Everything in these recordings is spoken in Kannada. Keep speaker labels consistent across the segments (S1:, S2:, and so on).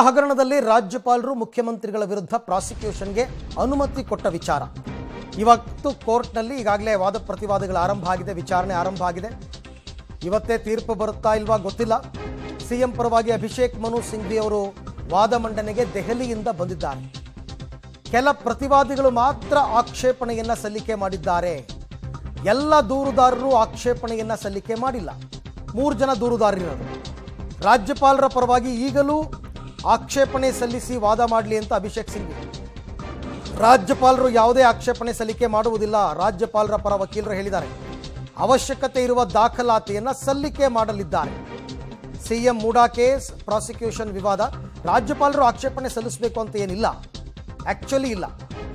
S1: ಹಗರಣದಲ್ಲಿ ರಾಜ್ಯಪಾಲರು ಮುಖ್ಯಮಂತ್ರಿಗಳ ವಿರುದ್ಧ ಪ್ರಾಸಿಕ್ಯೂಷನ್ಗೆ ಅನುಮತಿ ಕೊಟ್ಟ ವಿಚಾರ ಇವತ್ತು ಕೋರ್ಟ್ನಲ್ಲಿ ಈಗಾಗಲೇ ವಾದ ಪ್ರತಿವಾದಗಳು ಆರಂಭ ಆಗಿದೆ, ವಿಚಾರಣೆ ಆರಂಭ ಆಗಿದೆ. ಇವತ್ತೇ ತೀರ್ಪು ಬರುತ್ತಾ ಇಲ್ವಾ ಗೊತ್ತಿಲ್ಲ. ಸಿಎಂ ಪರವಾಗಿ ಅಭಿಷೇಕ್ ಮನು ಸಿಂಘ್ವಿ ಅವರು ವಾದ ಮಂಡನೆಗೆ ದೆಹಲಿಯಿಂದ ಬಂದಿದ್ದಾರೆ. ಕೆಲ ಪ್ರತಿವಾದಿಗಳು ಮಾತ್ರ ಆಕ್ಷೇಪಣೆಯನ್ನ ಸಲ್ಲಿಕೆ ಮಾಡಿದ್ದಾರೆ. ಎಲ್ಲ ದೂರುದಾರರು ಆಕ್ಷೇಪಣೆಯನ್ನ ಸಲ್ಲಿಕೆ ಮಾಡಿಲ್ಲ. 3 ಜನ ದೂರುದಾರರಿರೋದು. ರಾಜ್ಯಪಾಲರ ಪರವಾಗಿ ಈಗಲೂ ಆಕ್ಷೇಪಣೆ ಸಲ್ಲಿಸಿ ವಾದ ಮಾಡಲಿ ಅಂತ ಅಭಿಷೇಕ್ ಸಿಂಘ್ವಿ. ರಾಜ್ಯಪಾಲರು ಯಾವುದೇ ಆಕ್ಷೇಪಣೆ ಸಲ್ಲಿಕೆ ಮಾಡುವುದಿಲ್ಲ. ರಾಜ್ಯಪಾಲರ ಪರ ವಕೀಲರು ಹೇಳಿದ್ದಾರೆ. ಅವಶ್ಯಕತೆ ಇರುವ ದಾಖಲಾತಿಯನ್ನು ಸಲ್ಲಿಕೆ ಮಾಡಲಿದ್ದಾರೆ. ಸಿಎಂ ಮೂಡಾ ಕೇಸ್, ಪ್ರಾಸಿಕ್ಯೂಷನ್ ವಿವಾದ. ರಾಜ್ಯಪಾಲರು ಆಕ್ಷೇಪಣೆ ಸಲ್ಲಿಸಬೇಕು ಅಂತ ಏನಿಲ್ಲ, ಆಕ್ಚುಲಿ ಇಲ್ಲ.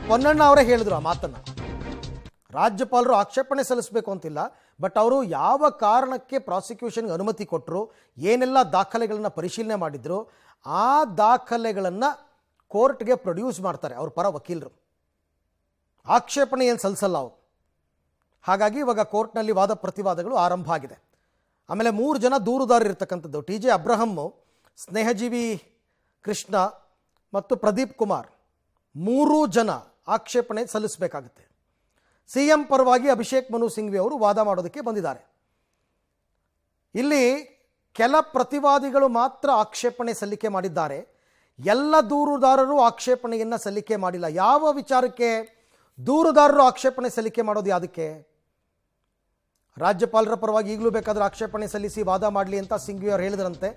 S1: ಪೊನ್ನಣ್ಣ ಅವರೇ ಹೇಳಿದ್ರು ಆ ಮಾತನ್ನು. ರಾಜ್ಯಪಾಲರು ಆಕ್ಷೇಪಣೆ ಸಲ್ಲಿಸಬೇಕು ಅಂತಿಲ್ಲ, ಬಟ್ ಅವರು ಯಾವ ಕಾರಣಕ್ಕೆ ಪ್ರಾಸಿಕ್ಯೂಷನ್ಗೆ ಅನುಮತಿ ಕೊಟ್ಟರು, ಏನೆಲ್ಲ ದಾಖಲೆಗಳನ್ನು ಪರಿಶೀಲನೆ ಮಾಡಿದ್ರು, ಆ ದಾಖಲೆಗಳನ್ನು ಕೋರ್ಟ್ಗೆ ಪ್ರೊಡ್ಯೂಸ್ ಮಾಡ್ತಾರೆ ಅವ್ರ ಪರ ವಕೀಲರು. ಆಕ್ಷೇಪಣೆ ಏನು ಸಲ್ಲಿಸಲ್ಲ ಅವರು. ಹಾಗಾಗಿ ಇವಾಗ ಕೋರ್ಟ್ನಲ್ಲಿ ವಾದ ಪ್ರತಿವಾದಗಳು ಆರಂಭ ಆಗಿದೆ. ಆಮೇಲೆ 3 ಜನ ದೂರುದಾರರು ಇರ್ತಕ್ಕಂಥದ್ದು. TJ ಅಬ್ರಹಮ್ಮು, ಸ್ನೇಹಜೀವಿ ಕೃಷ್ಣ ಮತ್ತು ಪ್ರದೀಪ್ ಕುಮಾರ್, 3 ಜನ ಆಕ್ಷೇಪಣೆ ಸಲ್ಲಿಸಬೇಕಾಗುತ್ತೆ. ಸಿಎಂ ಪರವಾಗಿ ಅಭಿಷೇಕ್ ಮನು ಸಿಂಘ್ವಿ ಅವರು ವಾದ ಮಾಡೋದಕ್ಕೆ ಬಂದಿದ್ದಾರೆ. ಇಲ್ಲಿ ಕೆಲ ಪ್ರತಿವಾದಿಗಳು ಮಾತ್ರ ಆಕ್ಷೇಪಣೆ ಸಲ್ಲಿಕೆ ಮಾಡಿದ್ದಾರೆ. ಎಲ್ಲ ದೂರುದಾರರು ಆಕ್ಷೇಪಣೆಯನ್ನು ಸಲ್ಲಿಕೆ ಮಾಡಿಲ್ಲ. ಯಾವ ವಿಚಾರಕ್ಕೆ ದೂರುದಾರರು ಆಕ್ಷೇಪಣೆ ಸಲ್ಲಿಕೆ ಮಾಡೋದು? ಯಾವುದಕ್ಕೆ? ರಾಜ್ಯಪಾಲರ ಪರವಾಗಿ ಈಗಲೂ ಬೇಕಾದರೂ ಆಕ್ಷೇಪಣೆ ಸಲ್ಲಿಸಿ ವಾದ ಮಾಡಲಿ ಅಂತ ಸಿಂಘ್ವಿ ಅವರು ಹೇಳಿದ್ರಂತೆ.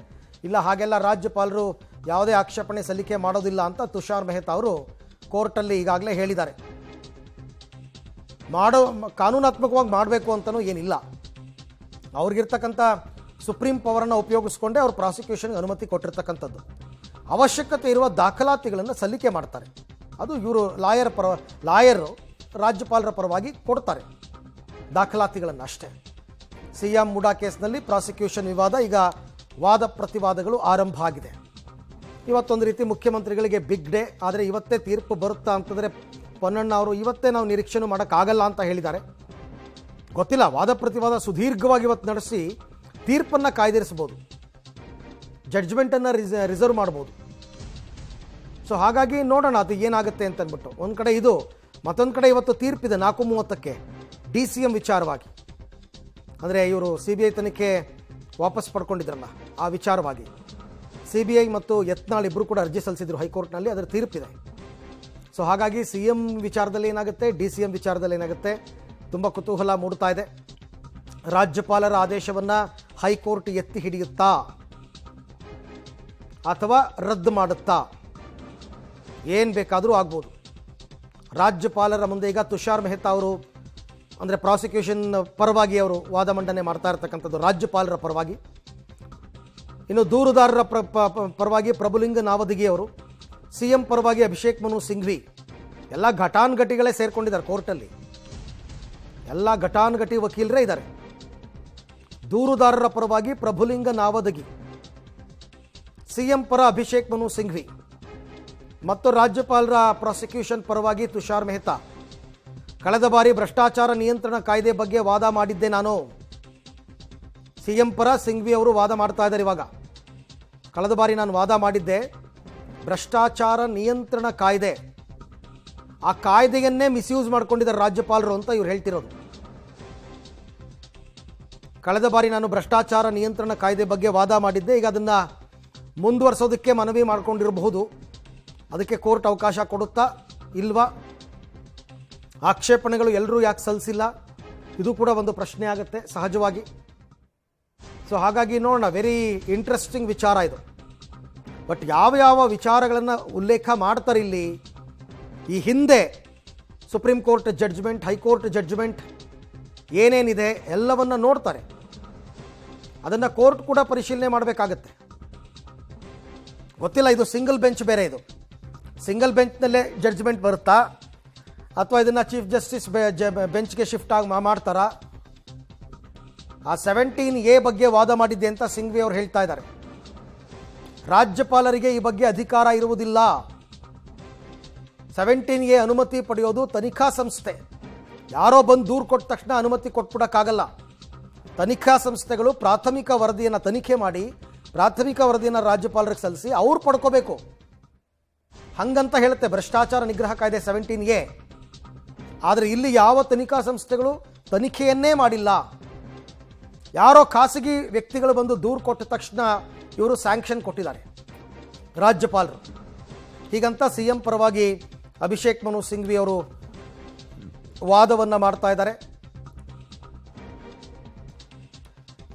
S1: ಇಲ್ಲ, ಹಾಗೆಲ್ಲ ರಾಜ್ಯಪಾಲರು ಯಾವುದೇ ಆಕ್ಷೇಪಣೆ ಸಲ್ಲಿಕೆ ಮಾಡೋದಿಲ್ಲ ಅಂತ ತುಷಾರ್ ಮೆಹ್ತಾ ಅವರು ಕೋರ್ಟಲ್ಲಿ ಈಗಾಗಲೇ ಹೇಳಿದ್ದಾರೆ. ಕಾನೂನಾತ್ಮಕವಾಗಿ ಮಾಡಬೇಕು ಅಂತಲೂ ಏನಿಲ್ಲ. ಅವ್ರಿಗಿರ್ತಕ್ಕಂಥ ಸುಪ್ರೀಂ ಪವರನ್ನು ಉಪಯೋಗಿಸ್ಕೊಂಡೇ ಅವರು ಪ್ರಾಸಿಕ್ಯೂಷನ್ಗೆ ಅನುಮತಿ ಕೊಟ್ಟಿರ್ತಕ್ಕಂಥದ್ದು. ಅವಶ್ಯಕತೆ ಇರುವ ದಾಖಲಾತಿಗಳನ್ನು ಸಲ್ಲಿಕೆ ಮಾಡ್ತಾರೆ. ಅದು ಇವರು ಲಾಯರು ರಾಜ್ಯಪಾಲರ ಪರವಾಗಿ ಕೊಡ್ತಾರೆ ದಾಖಲಾತಿಗಳನ್ನು ಅಷ್ಟೇ. ಸಿಎಂ ಮೂಡಾ ಕೇಸ್ನಲ್ಲಿ ಪ್ರಾಸಿಕ್ಯೂಷನ್ ವಿವಾದ, ಈಗ ವಾದ ಪ್ರತಿವಾದಗಳು ಆರಂಭ ಆಗಿದೆ. ಇವತ್ತೊಂದು ರೀತಿ ಮುಖ್ಯಮಂತ್ರಿಗಳಿಗೆ ಬಿಗ್ ಡೇ. ಆದರೆ ಇವತ್ತೇ ತೀರ್ಪು ಬರುತ್ತಾ ಅಂತಂದರೆ ಪೊನ್ನಣ್ಣ ಅವರು ಇವತ್ತೇ ನಾವು ನಿರೀಕ್ಷೆನೂ ಮಾಡೋಕ್ಕಾಗಲ್ಲ ಅಂತ ಹೇಳಿದ್ದಾರೆ. ಗೊತ್ತಿಲ್ಲ, ವಾದ ಪ್ರತಿವಾದ ಸುದೀರ್ಘವಾಗಿ ಇವತ್ತು ನಡೆಸಿ ತೀರ್ಪನ್ನು ಕಾಯ್ದಿರಿಸ್ಬೋದು, ಜಡ್ಜ್ಮೆಂಟನ್ನು ರಿಸರ್ವ್ ಮಾಡ್ಬೋದು. ಸೊ ಹಾಗಾಗಿ ನೋಡೋಣ ಅದು ಏನಾಗುತ್ತೆ ಅಂತ ಅಂದ್ಬಿಟ್ಟು. ಒಂದು ಕಡೆ ಇದು, ಮತ್ತೊಂದು ಕಡೆ ಇವತ್ತು ತೀರ್ಪಿದೆ 4:30ಕ್ಕೆ DCM ವಿಚಾರವಾಗಿ. ಅಂದರೆ ಇವರು CBI ತನಿಖೆ ವಾಪಸ್ ಪಡ್ಕೊಂಡಿದ್ರಲ್ಲ, ಆ ವಿಚಾರವಾಗಿ CBI ಮತ್ತು ಯತ್ನಾಳ್ ಇಬ್ಬರು ಕೂಡ ಅರ್ಜಿ ಸಲ್ಲಿಸಿದ್ರು ಹೈಕೋರ್ಟ್ನಲ್ಲಿ. ಅದರ ತೀರ್ಪಿದೆ. ಸೊ ಹಾಗಾಗಿ CM ವಿಚಾರದಲ್ಲಿ ಏನಾಗುತ್ತೆ, DCM ವಿಚಾರದಲ್ಲಿ ಏನಾಗುತ್ತೆ, ತುಂಬ ಕುತೂಹಲ ಮೂಡ್ತಾ ಇದೆ. ರಾಜ್ಯಪಾಲರ ಆದೇಶವನ್ನು ಹೈಕೋರ್ಟ್ ಎತ್ತಿ ಹಿಡಿಯುತ್ತಾ ಅಥವಾ ರದ್ದು ಮಾಡುತ್ತಾ, ಏನು ಬೇಕಾದರೂ ಆಗ್ಬೋದು. ರಾಜ್ಯಪಾಲರ ಮುಂದೆ ಈಗ ತುಷಾರ್ ಮೆಹ್ತಾ ಅವರು, ಅಂದರೆ ಪ್ರಾಸಿಕ್ಯೂಷನ್ ಪರವಾಗಿ ಅವರು ವಾದ ಮಂಡನೆ ಮಾಡ್ತಾ ಇರ್ತಕ್ಕಂಥದ್ದು ರಾಜ್ಯಪಾಲರ ಪರವಾಗಿ. ಇನ್ನು ದೂರುದಾರರ ಪರವಾಗಿ ಪ್ರಭುಲಿಂಗ ನಾವದಗಿ ಅವರು, CM ಪರವಾಗಿ ಅಭಿಷೇಕ್ ಮನು ಸಿಂಘ್ವಿ. ಎಲ್ಲ ಘಟಾನುಘಟಿಗಳೇ ಸೇರ್ಕೊಂಡಿದ್ದಾರೆ ಕೋರ್ಟಲ್ಲಿ. ಎಲ್ಲ ಘಟಾನುಘಟಿ ವಕೀಲರೇ ಇದ್ದಾರೆ. ದೂರುದಾರರ ಪರವಾಗಿ ಪ್ರಭುಲಿಂಗ ನಾವದಗಿ, CM ಪರ ಅಭಿಷೇಕ್ ಮನು ಸಿಂಘ್ವಿ ಮತ್ತು ರಾಜ್ಯಪಾಲರ ಪ್ರಾಸಿಕ್ಯೂಷನ್ ಪರವಾಗಿ ತುಷಾರ್ ಮೆಹ್ತಾ. ಕಳೆದ ಬಾರಿ ಭ್ರಷ್ಟಾಚಾರ ನಿಯಂತ್ರಣ ಕಾಯ್ದೆ ಬಗ್ಗೆ ವಾದ ಮಾಡಿದ್ದೆ ನಾನು. CM ಪರ ಸಿಂಘ್ವಿ ಅವರು ವಾದ ಮಾಡ್ತಾ ಇದ್ದಾರೆ ಇವಾಗ. ಕಳೆದ ಬಾರಿ ನಾನು ವಾದ ಮಾಡಿದ್ದೆ ಭ್ರಷ್ಟಾಚಾರ ನಿಯಂತ್ರಣ ಕಾಯ್ದೆ, ಆ ಕಾಯ್ದೆಯನ್ನೇ ಮಿಸ್ಯೂಸ್ ಮಾಡ್ಕೊಂಡಿದ್ದಾರೆ ರಾಜ್ಯಪಾಲರು ಅಂತ ಇವ್ರು ಹೇಳ್ತಿರೋದು. ಕಳೆದ ಬಾರಿ ನಾನು ಭ್ರಷ್ಟಾಚಾರ ನಿಯಂತ್ರಣ ಕಾಯ್ದೆ ಬಗ್ಗೆ ವಾದ ಮಾಡಿದ್ದೆ, ಈಗ ಅದನ್ನು ಮುಂದುವರಿಸೋದಕ್ಕೆ ಮನವಿ ಮಾಡಿಕೊಂಡಿರಬಹುದು. ಅದಕ್ಕೆ ಕೋರ್ಟ್ ಅವಕಾಶ ಕೊಡುತ್ತಾ ಇಲ್ವಾ? ಆಕ್ಷೇಪಣೆಗಳು ಎಲ್ಲರೂ ಯಾಕೆ ಸಲ್ಲಿಸಿಲ್ಲ? ಇದು ಕೂಡ ಒಂದು ಪ್ರಶ್ನೆ ಆಗುತ್ತೆ ಸಹಜವಾಗಿ. ಸೊ ಹಾಗಾಗಿ ನೋಡೋಣ, ವೆರಿ ಇಂಟ್ರೆಸ್ಟಿಂಗ್ ವಿಚಾರ ಇದು. ಬಟ್ ಯಾವ ವಿಚಾರಗಳನ್ನು ಉಲ್ಲೇಖ ಮಾಡ್ತಾರೆ ಇಲ್ಲಿ, ಈ ಹಿಂದೆ supreme court judgment, high court judgment ಏನೇನಿದೆ ಎಲ್ಲವನ್ನು ನೋಡ್ತಾರೆ. ಅದನ್ನು ಕೋರ್ಟ್ ಕೂಡ ಪರಿಶೀಲನೆ ಮಾಡಬೇಕಾಗತ್ತೆ. ಗೊತ್ತಿಲ್ಲ, ಇದು ಸಿಂಗಲ್ ಬೆಂಚ್ ಬೇರೆ. ಇದು ಸಿಂಗಲ್ ಬೆಂಚ್ನಲ್ಲೇ ಜಡ್ಜ್ಮೆಂಟ್ ಬರುತ್ತಾ ಅಥವಾ ಇದನ್ನು ಚೀಫ್ ಜಸ್ಟಿಸ್ ಬೆಂಚ್ಗೆ ಶಿಫ್ಟ್ ಮಾಡ್ತಾರಾ? ಆ 17A ಬಗ್ಗೆ ವಾದ ಮಾಡಿದ್ದೆ ಅಂತ ಸಿಂಘ್ವಿ ಅವರು ಹೇಳ್ತಾ ಇದ್ದಾರೆ. ರಾಜ್ಯಪಾಲರಿಗೆ ಈ ಬಗ್ಗೆ ಅಧಿಕಾರ ಇರುವುದಿಲ್ಲ. 17A ಅನುಮತಿ ಪಡೆಯೋದು ತನಿಖಾ ಸಂಸ್ಥೆ. ಯಾರೋ ಬಂದು ದೂರು ಕೊಟ್ಟ ತಕ್ಷಣ ಅನುಮತಿ ಕೊಟ್ಬಿಡೋಕ್ಕಾಗಲ್ಲ. ತನಿಖಾ ಸಂಸ್ಥೆಗಳು ಪ್ರಾಥಮಿಕ ವರದಿಯನ್ನು ತನಿಖೆ ಮಾಡಿ ಪ್ರಾಥಮಿಕ ವರದಿಯನ್ನು ರಾಜ್ಯಪಾಲರಿಗೆ ಸಲ್ಲಿಸಿ ಅವ್ರು ಪಡ್ಕೋಬೇಕು. ಹಂಗಂತ ಹೇಳುತ್ತೆ ಭ್ರಷ್ಟಾಚಾರ ನಿಗ್ರಹ ಕಾಯ್ದೆ 17A. ಆದರೆ ಇಲ್ಲಿ ಯಾವ ತನಿಖಾ ಸಂಸ್ಥೆಗಳು ತನಿಖೆಯನ್ನೇ ಮಾಡಿಲ್ಲ. ಯಾರೋ ಖಾಸಗಿ ವ್ಯಕ್ತಿಗಳು ಬಂದು ದೂರು ಕೊಟ್ಟ ತಕ್ಷಣ ಇವರು ಸ್ಯಾಂಕ್ಷನ್ ಕೊಟ್ಟಿದ್ದಾರೆ ರಾಜ್ಯಪಾಲರು. ಹೀಗಂತ CM ಪರವಾಗಿ ಅಭಿಷೇಕ್ ಮನು ಸಿಂಘ್ವಿ ಅವರು ವಾದವನ್ನು ಮಾಡ್ತಾ ಇದ್ದಾರೆ.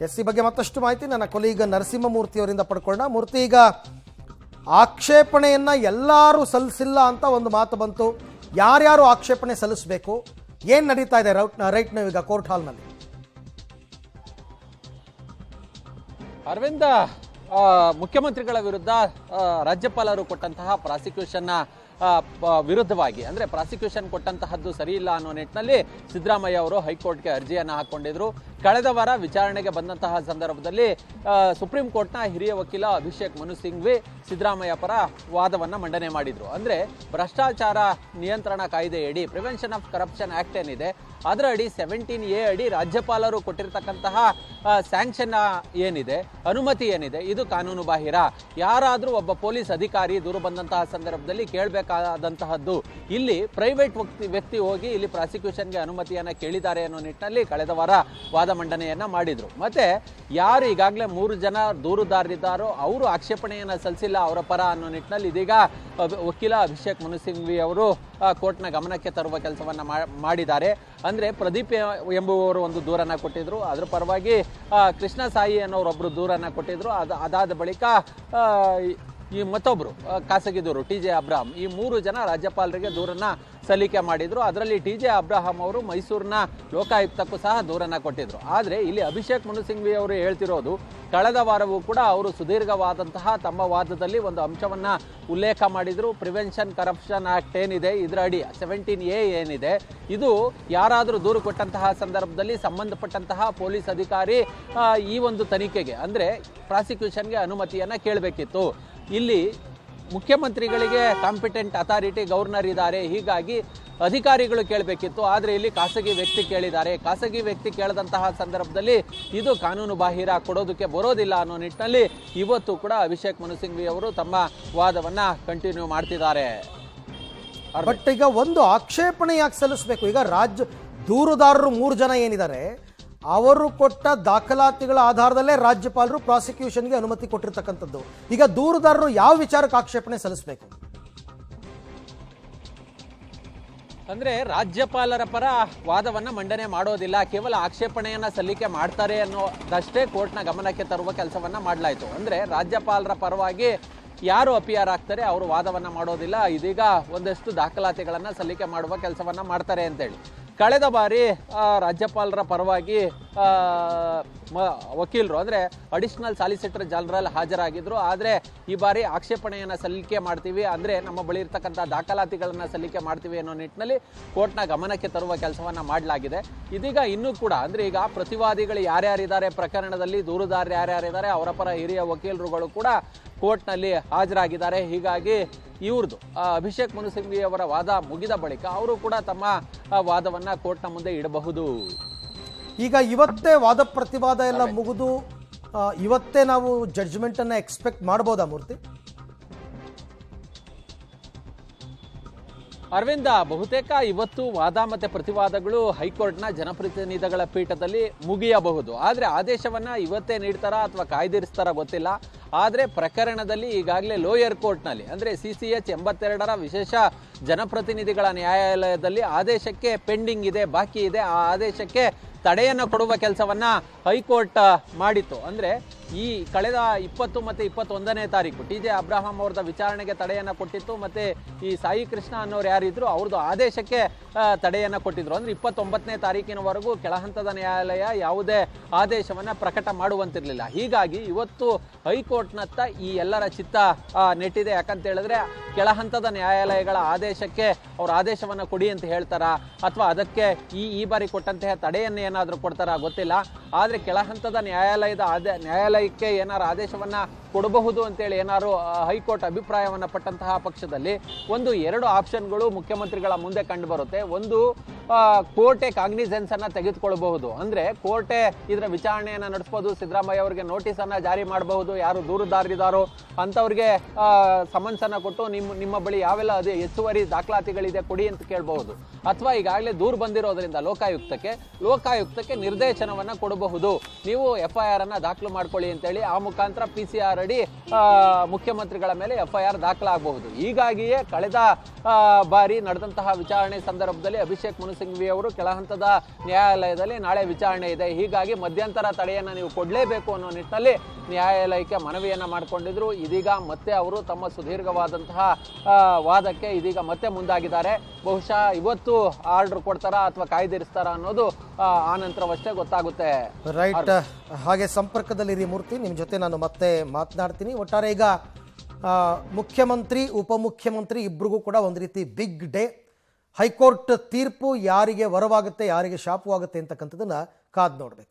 S1: ಈ ಬಗ್ಗೆ ಮತ್ತಷ್ಟು ಮಾಹಿತಿ ನನ್ನ ಕೊಲೀಗ ನರಸಿಂಹಮೂರ್ತಿ ಅವರಿಂದ ಪಡ್ಕೊಳ್ಳೋಣ. ಮೂರ್ತಿ, ಈಗ ಆಕ್ಷೇಪಣೆಯನ್ನು ಎಲ್ಲರೂ ಸಲ್ಲಿಸಿಲ್ಲ ಅಂತ ಒಂದು ಮಾತು ಬಂತು. ಯಾರ್ಯಾರು ಆಕ್ಷೇಪಣೆ ಸಲ್ಲಿಸಬೇಕು, ಏನು ನಡೀತಾ ಇದೆ ರೈಟ್ ನಾವು ಈಗ ಕೋರ್ಟ್ ಹಾಲ್ನಲ್ಲಿ?
S2: ಅರವಿಂದ, ಮುಖ್ಯಮಂತ್ರಿಗಳ ವಿರುದ್ಧ ರಾಜ್ಯಪಾಲರು ಕೊಟ್ಟಂತಹ ಪ್ರಾಸಿಕ್ಯೂಷನ್ನ ವಿರುದ್ಧವಾಗಿ, ಅಂದರೆ ಪ್ರಾಸಿಕ್ಯೂಷನ್ ಕೊಟ್ಟಂತಹದ್ದು ಸರಿ ಇಲ್ಲ ಅನ್ನೋ ನಿಟ್ಟಿನಲ್ಲಿ ಸಿದ್ದರಾಮಯ್ಯ ಅವರು ಹೈಕೋರ್ಟ್ಗೆ ಅರ್ಜಿಯನ್ನು ಹಾಕೊಂಡಿದ್ರು. ಕಳೆದ ವಾರ ವಿಚಾರಣೆಗೆ ಬಂದಂತಹ ಸಂದರ್ಭದಲ್ಲಿ ಸುಪ್ರೀಂ ಕೋರ್ಟ್ನ ಹಿರಿಯ ವಕೀಲ ಅಭಿಷೇಕ್ ಮನು ಸಿಂಘ್ವಿ ಸಿದ್ದರಾಮಯ್ಯ ಪರ ವಾದವನ್ನು ಮಂಡನೆ ಮಾಡಿದ್ರು. ಅಂದರೆ ಭ್ರಷ್ಟಾಚಾರ ನಿಯಂತ್ರಣ ಕಾಯ್ದೆಯಡಿ, ಪ್ರಿವೆನ್ಷನ್ ಆಫ್ ಕರಪ್ಷನ್ ಆಕ್ಟ್ ಏನಿದೆ ಅದರ ಅಡಿ 17A ಅಡಿ ರಾಜ್ಯಪಾಲರು ಕೊಟ್ಟಿರ್ತಕ್ಕಂತಹ ಸ್ಯಾಂಕ್ಷನ್ ಏನಿದೆ, ಅನುಮತಿ ಏನಿದೆ, ಇದು ಕಾನೂನು ಬಾಹಿರ. ಯಾರಾದರೂ ಒಬ್ಬ ಪೊಲೀಸ್ ಅಧಿಕಾರಿ ದೂರು ಬಂದಂತಹ ಸಂದರ್ಭದಲ್ಲಿ ಕೇಳಬೇಕಾದಂತಹದ್ದು. ಇಲ್ಲಿ ಪ್ರೈವೇಟ್ ವ್ಯಕ್ತಿ ಹೋಗಿ ಇಲ್ಲಿ ಪ್ರಾಸಿಕ್ಯೂಷನ್ಗೆ ಅನುಮತಿಯನ್ನು ಕೇಳಿದ್ದಾರೆ ಅನ್ನೋ ನಿಟ್ಟಿನಲ್ಲಿ ಕಳೆದ ವಾರ ವಾದ ಮಂಡನೆಯನ್ನ ಮಾಡಿದ್ರು. ಮತ್ತೆ ಯಾರು ಈಗಾಗಲೇ 3 ಜನ ದೂರುದಾರರಿದ್ದಾರೋ ಅವರು ಆಕ್ಷೇಪಣೆಯನ್ನು ಸಲ್ಲಿಸಿಲ್ಲ ಅವರ ಪರ ಅನ್ನೋ ನಿಟ್ಟಿನಲ್ಲಿ ಇದೀಗ ವಕೀಲ ಅಭಿಷೇಕ್ ಮನು ಸಿಂಘ್ವಿ ಅವರು ಕೋರ್ಟ್ನ ಗಮನಕ್ಕೆ ತರುವ ಕೆಲಸವನ್ನ ಮಾಡಿದ್ದಾರೆ. ಅಂದ್ರೆ ಪ್ರದೀಪ್ ಎಂಬುವವರು ಒಂದು ದೂರನ್ನ ಕೊಟ್ಟಿದ್ರು, ಅದರ ಪರವಾಗಿ ಕೃಷ್ಣ ಸಾಯಿ ಅನ್ನೋರೊಬ್ರು ದೂರನ್ನ ಕೊಟ್ಟಿದ್ರು. ಅದಾದ ಬಳಿಕ ಈ ಮತ್ತೊಬ್ರು ಖಾಸಗಿ ದೂರು TJ ಅಬ್ರಾಹಂ, ಈ 3 ಜನ ರಾಜ್ಯಪಾಲರಿಗೆ ದೂರನ್ನ ಸಲ್ಲಿಕೆ ಮಾಡಿದ್ರು. ಅದರಲ್ಲಿ TJ ಅಬ್ರಾಹಂ ಅವರು ಮೈಸೂರಿನ ಲೋಕಾಯುಕ್ತಕ್ಕೂ ಸಹ ದೂರನ್ನ ಕೊಟ್ಟಿದ್ರು. ಆದರೆ ಇಲ್ಲಿ ಅಭಿಷೇಕ್ ಮನು ಸಿಂಘ್ವಿ ಅವರು ಹೇಳ್ತಿರೋದು, ಕಳೆದ ವಾರವೂ ಕೂಡ ಅವರು ಸುದೀರ್ಘವಾದಂತಹ ತಮ್ಮ ವಾದದಲ್ಲಿ ಒಂದು ಅಂಶವನ್ನ ಉಲ್ಲೇಖ ಮಾಡಿದ್ರು. ಪ್ರಿವೆನ್ಷನ್ ಕರಪ್ಷನ್ ಆಕ್ಟ್ ಏನಿದೆ ಇದರ ಅಡಿ 17A ಏನಿದೆ, ಇದು ಯಾರಾದರೂ ದೂರು ಕೊಟ್ಟಂತಹ ಸಂದರ್ಭದಲ್ಲಿ ಸಂಬಂಧಪಟ್ಟಂತಹ ಪೊಲೀಸ್ ಅಧಿಕಾರಿ ಈ ಒಂದು ತನಿಖೆಗೆ ಅಂದರೆ ಪ್ರಾಸಿಕ್ಯೂಷನ್ಗೆ ಅನುಮತಿಯನ್ನ ಕೇಳಬೇಕಿತ್ತು. ಇಲ್ಲಿ ಮುಖ್ಯಮಂತ್ರಿಗಳಿಗೆ ಕಾಂಪಿಟೆಂಟ್ ಅಥಾರಿಟಿ ಗವರ್ನರ್ ಇದ್ದಾರೆ, ಹೀಗಾಗಿ ಅಧಿಕಾರಿಗಳು ಕೇಳಬೇಕಿತ್ತು. ಆದರೆ ಇಲ್ಲಿ ಖಾಸಗಿ ವ್ಯಕ್ತಿ ಕೇಳಿದ್ದಾರೆ. ಖಾಸಗಿ ವ್ಯಕ್ತಿ ಕೇಳದಂತಹ ಸಂದರ್ಭದಲ್ಲಿ ಇದು ಕಾನೂನು ಬಾಹಿರ, ಕೊಡೋದಕ್ಕೆ ಬರೋದಿಲ್ಲ ಅನ್ನೋ ನಿಟ್ಟಿನಲ್ಲಿ ಇವತ್ತು ಕೂಡ ಅಭಿಷೇಕ್ ಮನು ಸಿಂಘ್ವಿ ಅವರು ತಮ್ಮ ವಾದವನ್ನ ಕಂಟಿನ್ಯೂ ಮಾಡ್ತಿದ್ದಾರೆ.
S1: ಬಟ್ ಈಗ ಒಂದು ಆಕ್ಷೇಪಣೆ ಯಾಕೆ ಸಲ್ಲಿಸಬೇಕು? ಈಗ ದೂರುದಾರರು 3 ಜನ ಏನಿದ್ದಾರೆ ಅವರು ಕೊಟ್ಟ ದಾಖಲಾತಿಗಳ ಆಧಾರದಲ್ಲೇ ರಾಜ್ಯಪಾಲರು ಪ್ರಾಸಿಕ್ಯೂಷನ್ಗೆ ಅನುಮತಿ ಕೊಟ್ಟಿರ್ತಕ್ಕಂಥದ್ದು. ಈಗ ದೂರುದಾರರು ಯಾವ ವಿಚಾರಕ್ಕೆ ಆಕ್ಷೇಪಣೆ ಸಲ್ಲಿಸಬೇಕು?
S2: ಅಂದ್ರೆ ರಾಜ್ಯಪಾಲರ ಪರ ವಾದವನ್ನ ಮಂಡನೆ ಮಾಡೋದಿಲ್ಲ, ಕೇವಲ ಆಕ್ಷೇಪಣೆಯನ್ನ ಸಲ್ಲಿಕೆ ಮಾಡ್ತಾರೆ ಅನ್ನೋದಷ್ಟೇ ಕೋರ್ಟ್ನ ಗಮನಕ್ಕೆ ತರುವ ಕೆಲಸವನ್ನ ಮಾಡಲಾಯಿತು. ಅಂದ್ರೆ ರಾಜ್ಯಪಾಲರ ಪರವಾಗಿ ಯಾರು ಅಪಿಯರ್ ಆಗ್ತಾರೆ ಅವರು ವಾದವನ್ನ ಮಾಡೋದಿಲ್ಲ, ಇದೀಗ ಒಂದಷ್ಟು ದಾಖಲಾತಿಗಳನ್ನ ಸಲ್ಲಿಕೆ ಮಾಡುವ ಕೆಲಸವನ್ನ ಮಾಡ್ತಾರೆ ಅಂತೇಳಿ. ಕಳೆದ ಬಾರಿ ರಾಜ್ಯಪಾಲರ ಪರವಾಗಿ ವಕೀಲರು ಅಂದರೆ ಅಡಿಷನಲ್ ಸಾಲಿಸಿಟರ್ ಜನರಲ್ ಹಾಜರಾಗಿದ್ದರು. ಆದರೆ ಈ ಬಾರಿ ಆಕ್ಷೇಪಣೆಯನ್ನು ಸಲ್ಲಿಕೆ ಮಾಡ್ತೀವಿ, ಅಂದರೆ ನಮ್ಮ ಬಳಿ ಇರ್ತಕ್ಕಂಥ ದಾಖಲಾತಿಗಳನ್ನು ಸಲ್ಲಿಕೆ ಮಾಡ್ತೀವಿ ಅನ್ನೋ ನಿಟ್ಟಿನಲ್ಲಿ ಕೋರ್ಟ್ನ ಗಮನಕ್ಕೆ ತರುವ ಕೆಲಸವನ್ನು ಮಾಡಲಾಗಿದೆ. ಇದೀಗ ಇನ್ನೂ ಕೂಡ ಅಂದರೆ ಈಗ ಪ್ರತಿವಾದಿಗಳು ಯಾರ್ಯಾರಿದ್ದಾರೆ ಪ್ರಕರಣದಲ್ಲಿ, ದೂರುದಾರರು ಯಾರ್ಯಾರಿದ್ದಾರೆ ಅವರ ಪರ ಹಿರಿಯ ವಕೀಲರುಗಳು ಕೂಡ ಕೋರ್ಟ್ನಲ್ಲಿ ಹಾಜರಾಗಿದ್ದಾರೆ. ಹೀಗಾಗಿ ಇವ್ರದ್ದು ಅಭಿಷೇಕ್ ಮನು ಸಿಂಘ್ವಿ ಅವರ ವಾದ ಮುಗಿದ ಬಳಿಕ ಅವರು ಕೂಡ ತಮ್ಮ ವಾದವನ್ನ ಕೋರ್ಟ್ನ ಮುಂದೆ ಇಡಬಹುದು.
S1: ಈಗ ಇವತ್ತೇ ವಾದ ಪ್ರತಿವಾದ ಎಲ್ಲ ಮುಗಿದು ಇವತ್ತೇ ನಾವು ಜಡ್ಜ್ಮೆಂಟ್ ಅನ್ನ ಎಕ್ಸ್ಪೆಕ್ಟ್ ಮಾಡಬಹುದಾ ಮೂರ್ತಿ?
S2: ಅರವಿಂದ, ಬಹುತೇಕ ಇವತ್ತು ವಾದ ಮತ್ತೆ ಪ್ರತಿವಾದಗಳು ಹೈಕೋರ್ಟ್ನ ಜನಪ್ರತಿನಿಧಿಗಳ ಪೀಠದಲ್ಲಿ ಮುಗಿಯಬಹುದು. ಆದರೆ ಆದೇಶವನ್ನ ಇವತ್ತೇ ನೀಡ್ತಾರಾ ಅಥವಾ ಕಾಯ್ದಿರಿಸ್ತಾರಾ ಗೊತ್ತಿಲ್ಲ. ಆದರೆ ಪ್ರಕರಣದಲ್ಲಿ ಈಗಾಗಲೇ ಲೋಯರ್ ಕೋರ್ಟ್ನಲ್ಲಿ ಅಂದರೆ CCH 82ರ ವಿಶೇಷ ಜನಪ್ರತಿನಿಧಿಗಳ ನ್ಯಾಯಾಲಯದಲ್ಲಿ ಆದೇಶಕ್ಕೆ ಪೆಂಡಿಂಗ್ ಇದೆ, ಬಾಕಿ ಇದೆ. ಆ ಆದೇಶಕ್ಕೆ ತಡೆಯನ್ನು ಕೊಡುವ ಕೆಲಸವನ್ನ ಹೈಕೋರ್ಟ್ ಮಾಡಿತ್ತು. ಅಂದರೆ ಈ ಕಳೆದ 20 ಮತ್ತು 21ನೇ ತಾರೀಕು TJ ಅಬ್ರಾಹಂ ಅವ್ರದ್ದು ವಿಚಾರಣೆಗೆ ತಡೆಯನ್ನು ಕೊಟ್ಟಿತ್ತು. ಮತ್ತು ಈ ಸಾಯಿ ಕೃಷ್ಣ ಅನ್ನೋರು ಯಾರಿದ್ರು ಅವ್ರದ್ದು ಆದೇಶಕ್ಕೆ ತಡೆಯನ್ನು ಕೊಟ್ಟಿದ್ರು. ಅಂದರೆ 29ನೇ ತಾರೀಕಿನವರೆಗೂ ಕೆಳಹಂತದ ನ್ಯಾಯಾಲಯ ಯಾವುದೇ ಆದೇಶವನ್ನು ಪ್ರಕಟ ಮಾಡುವಂತಿರಲಿಲ್ಲ. ಹೀಗಾಗಿ ಇವತ್ತು ಹೈಕೋರ್ಟ್ನತ್ತ ಈ ಎಲ್ಲರ ಚಿತ್ತ ನೆಟ್ಟಿದೆ. ಯಾಕಂತ ಹೇಳಿದ್ರೆ ಕೆಳಹಂತದ ನ್ಯಾಯಾಲಯಗಳ ಆದೇಶಕ್ಕೆ ಅವ್ರ ಆದೇಶವನ್ನು ಕೊಡಿ ಅಂತ ಹೇಳ್ತಾರಾ ಅಥವಾ ಅದಕ್ಕೆ ಈ ಬಾರಿ ಕೊಟ್ಟಂತಹ ತಡೆಯನ್ನು ಏನಾದರೂ ಕೊಡ್ತಾರಾ ಗೊತ್ತಿಲ್ಲ. ಆದರೆ ಕೆಳಹಂತದ ನ್ಯಾಯಾಲಯಕ್ಕೆ ಏನಾರು ಆದೇಶವನ್ನ ಕೊಡಬಹುದು ಅಂತೇಳಿ ಏನಾರು ಹೈಕೋರ್ಟ್ ಅಭಿಪ್ರಾಯವನ್ನ ಪಟ್ಟಂತಹ ಪಕ್ಷದಲ್ಲಿ 2 ಆಪ್ಷನ್ಗಳು ಮುಖ್ಯಮಂತ್ರಿಗಳ ಮುಂದೆ ಕಂಡು ಬರುತ್ತೆ. ಒಂದು ಕೋರ್ಟೆ ಕಾಗ್ನಿಸೆನ್ಸ್ ಅನ್ನ ತೆಗೆದುಕೊಳ್ಬಹುದು. ಅಂದ್ರೆ ಕೋರ್ಟೆ ಇದರ ವಿಚಾರಣೆಯನ್ನ ನಡೆಸಬಹುದು, ಸಿದ್ದರಾಮಯ್ಯ ಅವರಿಗೆ ನೋಟಿಸ್ ಅನ್ನ ಜಾರಿ ಮಾಡಬಹುದು, ಯಾರು ದೂರುದಾರರಿದ್ದಾರೋ ಅಂತವ್ರಿಗೆ ಸಮನ್ಸ್ ಅನ್ನ ಕೊಟ್ಟು ನಿಮ್ಮ ಬಳಿ ಯಾವೆಲ್ಲ ಅದೇ ಹೆಚ್ಚುವರಿ ದಾಖಲಾತಿಗಳಿದೆ ಕೊಡಿ ಅಂತ ಕೇಳಬಹುದು. ಅಥವಾ ಈಗಾಗಲೇ ದೂರು ಬಂದಿರೋದ್ರಿಂದ ಲೋಕಾಯುಕ್ತಕ್ಕೆ ನಿರ್ದೇಶನವನ್ನ ಕೊಡಬಹುದು, ನೀವು FIR ಅನ್ನ ದಾಖಲು ಮಾಡ್ಕೊಳ್ಳಿ ಅಂತೇಳಿ. ಆ ಮುಖಾಂತರ PCR ಅಡಿ ಮುಖ್ಯಮಂತ್ರಿಗಳ ಮೇಲೆ FIR ದಾಖಲಾಗಬಹುದು. ಹೀಗಾಗಿಯೇ ಕಳೆದ ಬಾರಿ ನಡೆದಂತಹ ವಿಚಾರಣೆ ಸಂದರ್ಭದಲ್ಲಿ ಅಭಿಷೇಕ್ ಮನು ಸಿಂಘ್ವಿ ಅವರು ಕೆಳಹಂತದ ನ್ಯಾಯಾಲಯದಲ್ಲಿ ನಾಳೆ ವಿಚಾರಣೆ ಇದೆ, ಹೀಗಾಗಿ ಮಧ್ಯಂತರ ತಡೆಯನ್ನ ನೀವು ಕೊಡಲೇಬೇಕು ಅನ್ನೋ ನಿಟ್ಟಿನಲ್ಲಿ ನ್ಯಾಯಾಲಯಕ್ಕೆ ಮನವಿಯನ್ನ ಮಾಡಿಕೊಂಡಿದ್ರು. ಇದೀಗ ಮತ್ತೆ ಅವರು ತಮ್ಮ ಸುದೀರ್ಘವಾದಂತಹ ವಾದಕ್ಕೆ ಇದೀಗ ಮತ್ತೆ ಮುಂದಾಗಿದ್ದಾರೆ. ಬಹುಶಃ ಇವತ್ತು ಆರ್ಡರ್ ಕೊಡ್ತಾರಾ ಅಥವಾ ಕಾಯ್ದಿರಿಸ್ತಾರ ಅನ್ನೋದು ಆ ನಂತರವಷ್ಟೇ ಗೊತ್ತಾಗುತ್ತೆ.
S1: ರೈಟ್, ಹಾಗೆ ಸಂಪರ್ಕದಲ್ಲಿರಿ ಮೂರ್ತಿ, ನಿಮ್ಮ ಜೊತೆ ನಾನು ಮತ್ತೆ ಮಾತನಾಡ್ತೀನಿ. ಒಟ್ಟಾರೆ ಈಗ ಮುಖ್ಯಮಂತ್ರಿ ಉಪಮುಖ್ಯಮಂತ್ರಿ ಇಬ್ಬರಿಗೂ ಕೂಡ ಒಂದು ರೀತಿ ಬಿಗ್ ಡೇ. ಹೈಕೋರ್ಟ್ ತೀರ್ಪು ಯಾರಿಗೆ ವರವಾಗುತ್ತೆ ಯಾರಿಗೆ ಶಾಪವಾಗುತ್ತೆ ಅಂತಕ್ಕಂಥದ್ದನ್ನು ಕಾದು ನೋಡಬೇಕು.